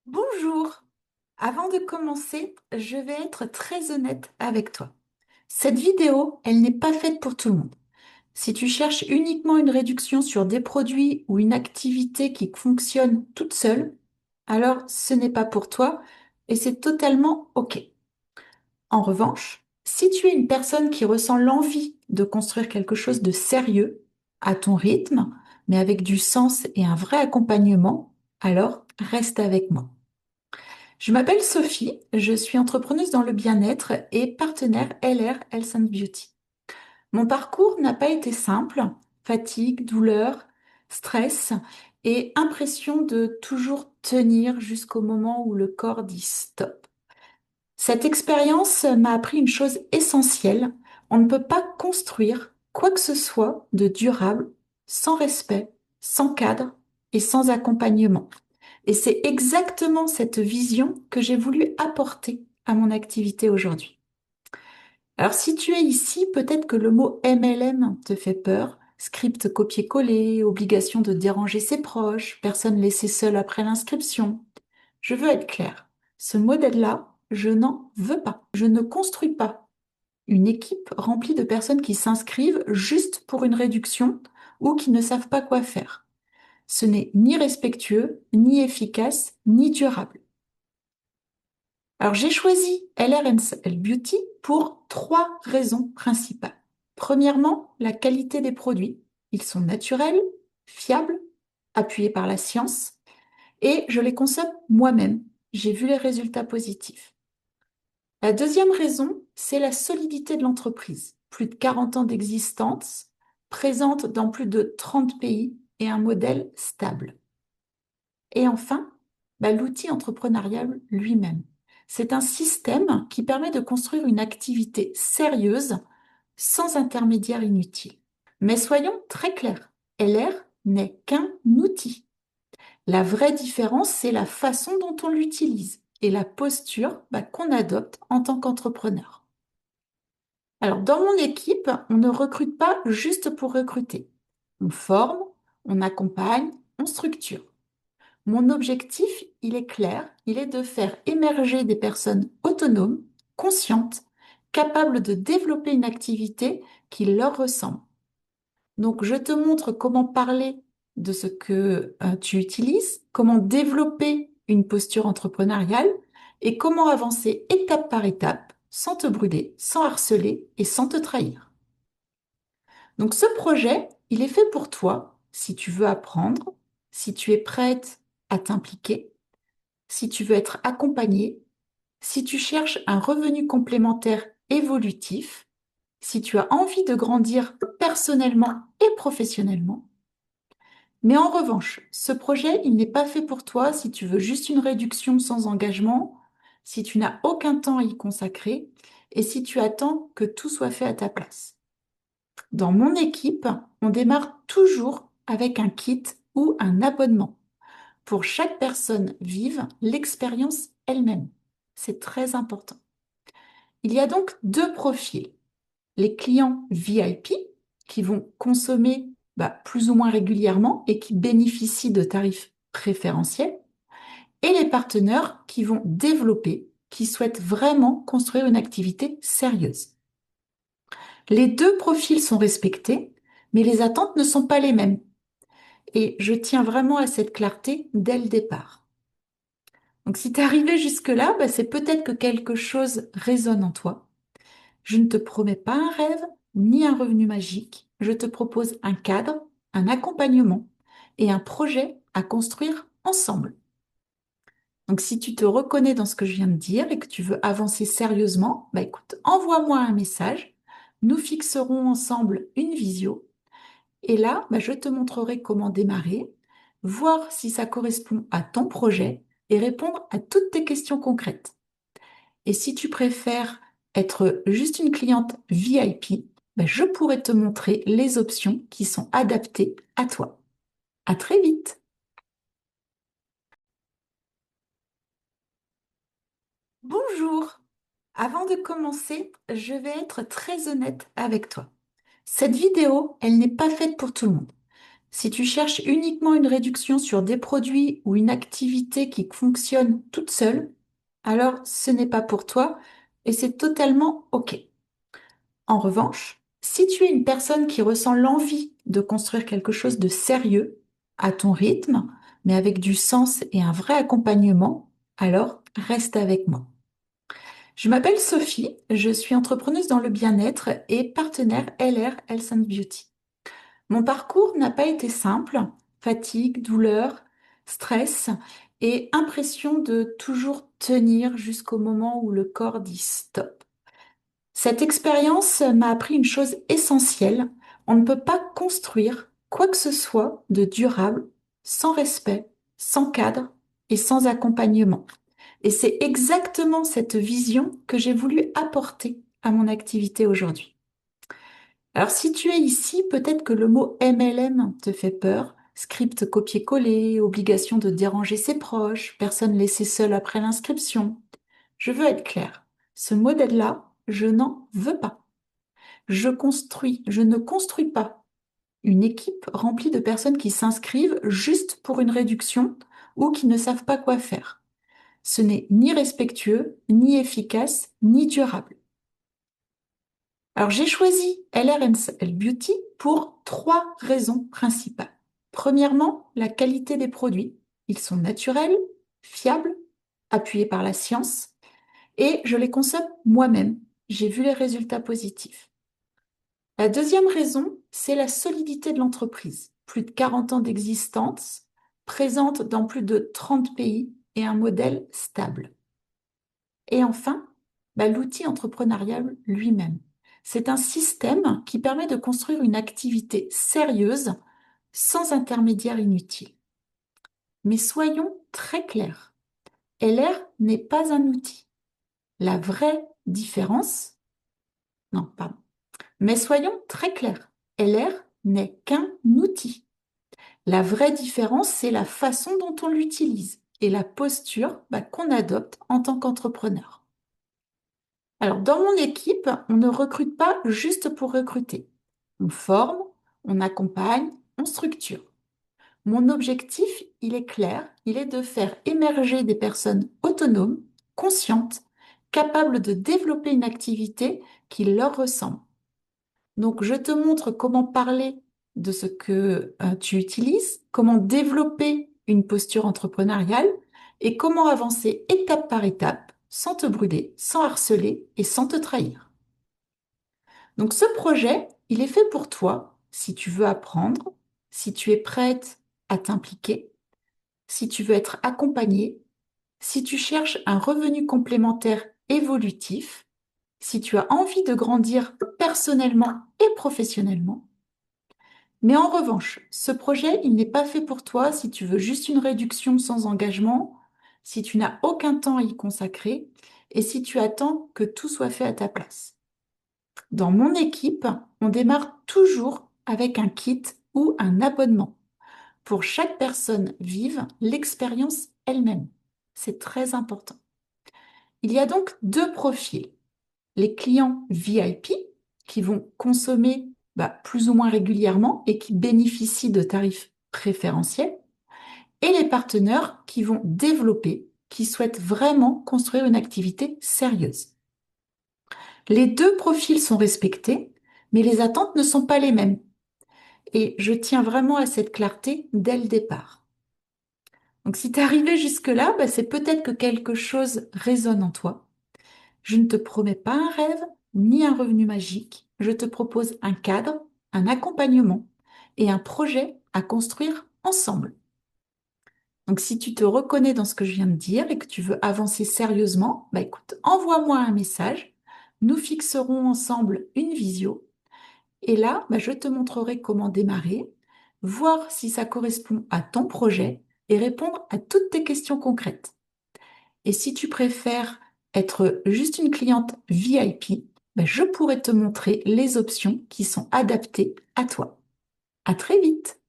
Bonjour. Avant de commencer, je vais être très honnête avec toi. Cette vidéo, elle n'est pas faite pour tout le monde. Si tu cherches uniquement une réduction sur des produits ou une activité qui fonctionne toute seule, alors ce n'est pas pour toi et c'est totalement OK. En revanche, si tu es une personne qui ressent l'envie de construire quelque chose de sérieux, à ton rythme, mais avec du sens et un vrai accompagnement, alors reste avec moi. Je m'appelle Sophie, je suis entrepreneuse dans le bien-être et partenaire LR Health and Beauty. Mon parcours n'a pas été simple, fatigue, douleur, stress et impression de toujours tenir jusqu'au moment où le corps dit stop. Cette expérience m'a appris une chose essentielle, on ne peut pas construire quoi que ce soit de durable sans respect, sans cadre et sans accompagnement. Et c'est exactement cette vision que j'ai voulu apporter à mon activité aujourd'hui. Alors si tu es ici, peut-être que le mot MLM te fait peur. Script copier-coller, obligation de déranger ses proches, personne laissée seule après l'inscription. Je veux être claire. Ce modèle-là, je n'en veux pas. Je ne construis pas une équipe remplie de personnes qui s'inscrivent juste pour une réduction ou qui ne savent pas quoi faire. Ce n'est ni respectueux, ni efficace, ni durable. Alors j'ai choisi LRNCL Beauty pour trois raisons principales. Premièrement, la qualité des produits. Ils sont naturels, fiables, appuyés par la science et je les consomme moi-même. J'ai vu les résultats positifs. La deuxième raison, c'est la solidité de l'entreprise. Plus de 40 ans d'existence, présente dans plus de 30 pays et un modèle stable. Et enfin, l'outil entrepreneurial lui-même. C'est un système qui permet de construire une activité sérieuse sans intermédiaire inutile. Mais soyons très clairs, LR n'est qu'un outil. La vraie différence, c'est la façon dont on l'utilise et la posture qu'on adopte en tant qu'entrepreneur. Alors, dans mon équipe, on ne recrute pas juste pour recruter. On forme, on accompagne, on structure. Mon objectif, il est clair, il est de faire émerger des personnes autonomes, conscientes, capables de développer une activité qui leur ressemble. Donc, je te montre comment parler de ce que tu utilises, comment développer une posture entrepreneuriale et comment avancer étape par étape sans te brûler, sans harceler et sans te trahir. Donc, ce projet, il est fait pour toi si tu veux apprendre, si tu es prête à t'impliquer, si tu veux être accompagné, si tu cherches un revenu complémentaire évolutif, si tu as envie de grandir personnellement et professionnellement. Mais en revanche, ce projet, il n'est pas fait pour toi si tu veux juste une réduction sans engagement, si tu n'as aucun temps à y consacrer et si tu attends que tout soit fait à ta place. Dans mon équipe, on démarre toujours avec un kit ou un abonnement. Pour chaque personne vive, l'expérience elle-même. C'est très important. Il y a donc deux profils. Les clients VIP qui vont consommer plus ou moins régulièrement et qui bénéficient de tarifs préférentiels, et les partenaires qui vont développer, qui souhaitent vraiment construire une activité sérieuse. Les deux profils sont respectés, mais les attentes ne sont pas les mêmes. Et je tiens vraiment à cette clarté dès le départ. Donc si tu es arrivé jusque-là, c'est peut-être que quelque chose résonne en toi. Je ne te promets pas un rêve ni un revenu magique. Je te propose un cadre, un accompagnement et un projet à construire ensemble. Donc, si tu te reconnais dans ce que je viens de dire et que tu veux avancer sérieusement, écoute, envoie-moi un message. Nous fixerons ensemble une visio. Et là, je te montrerai comment démarrer, voir si ça correspond à ton projet et répondre à toutes tes questions concrètes. Et si tu préfères être juste une cliente VIP, je pourrais te montrer les options qui sont adaptées à toi. À très vite! Bonjour! Avant de commencer, je vais être très honnête avec toi. Cette vidéo, elle n'est pas faite pour tout le monde. Si tu cherches uniquement une réduction sur des produits ou une activité qui fonctionne toute seule, alors ce n'est pas pour toi et c'est totalement OK. En revanche, si tu es une personne qui ressent l'envie de construire quelque chose de sérieux, à ton rythme, mais avec du sens et un vrai accompagnement, alors reste avec moi. Je m'appelle Sophie, je suis entrepreneuse dans le bien-être et partenaire LR Health and Beauty. Mon parcours n'a pas été simple, fatigue, douleur, stress et impression de toujours tenir jusqu'au moment où le corps dit stop. Cette expérience m'a appris une chose essentielle, on ne peut pas construire quoi que ce soit de durable sans respect, sans cadre et sans accompagnement. Et c'est exactement cette vision que j'ai voulu apporter à mon activité aujourd'hui. Alors si tu es ici, peut-être que le mot MLM te fait peur. Script copier-coller, obligation de déranger ses proches, personne laissée seule après l'inscription. Je veux être claire. Ce modèle-là, je n'en veux pas. Je ne construis pas une équipe remplie de personnes qui s'inscrivent juste pour une réduction ou qui ne savent pas quoi faire. Ce n'est ni respectueux, ni efficace, ni durable. Alors j'ai choisi LRNCL Beauty pour trois raisons principales. Premièrement, la qualité des produits. Ils sont naturels, fiables, appuyés par la science et je les consomme moi-même. J'ai vu les résultats positifs. La deuxième raison, c'est la solidité de l'entreprise. Plus de 40 ans d'existence, présente dans plus de 30 pays et un modèle stable. Et enfin, l'outil entrepreneurial lui-même. C'est un système qui permet de construire une activité sérieuse sans intermédiaire inutile. Mais soyons très clairs, LR n'est pas un outil. La vraie différence, non, pardon, mais soyons très clairs, LR n'est qu'un outil. La vraie différence, c'est la façon dont on l'utilise et la posture qu'on adopte en tant qu'entrepreneur. Alors, dans mon équipe, on ne recrute pas juste pour recruter. On forme, on accompagne, on structure. Mon objectif, il est clair, il est de faire émerger des personnes autonomes, conscientes, capables de développer une activité qui leur ressemble. Donc, je te montre comment parler de ce que tu utilises, comment développer une posture entrepreneuriale et comment avancer étape par étape sans te brûler, sans harceler et sans te trahir. Donc, ce projet, il est fait pour toi si tu veux apprendre, si tu es prête à t'impliquer, si tu veux être accompagnée, si tu cherches un revenu complémentaire évolutif, si tu as envie de grandir personnellement et professionnellement. Mais en revanche, ce projet, il n'est pas fait pour toi si tu veux juste une réduction sans engagement, si tu n'as aucun temps à y consacrer et si tu attends que tout soit fait à ta place. Dans mon équipe, on démarre toujours avec un kit ou un abonnement. Pour chaque personne vive, l'expérience elle-même. C'est très important. Il y a donc deux profils. Les clients VIP qui vont consommer plus ou moins régulièrement et qui bénéficient de tarifs préférentiels, et les partenaires qui vont développer, qui souhaitent vraiment construire une activité sérieuse. Les deux profils sont respectés, mais les attentes ne sont pas les mêmes. Et je tiens vraiment à cette clarté dès le départ. Donc si tu es arrivé jusque-là, c'est peut-être que quelque chose résonne en toi. Je ne te promets pas un rêve ni un revenu magique. Je te propose un cadre, un accompagnement et un projet à construire ensemble. Donc, si tu te reconnais dans ce que je viens de dire et que tu veux avancer sérieusement, écoute, envoie-moi un message. Nous fixerons ensemble une visio. Et là, je te montrerai comment démarrer, voir si ça correspond à ton projet et répondre à toutes tes questions concrètes. Et si tu préfères être juste une cliente VIP, je pourrais te montrer les options qui sont adaptées à toi. À très vite!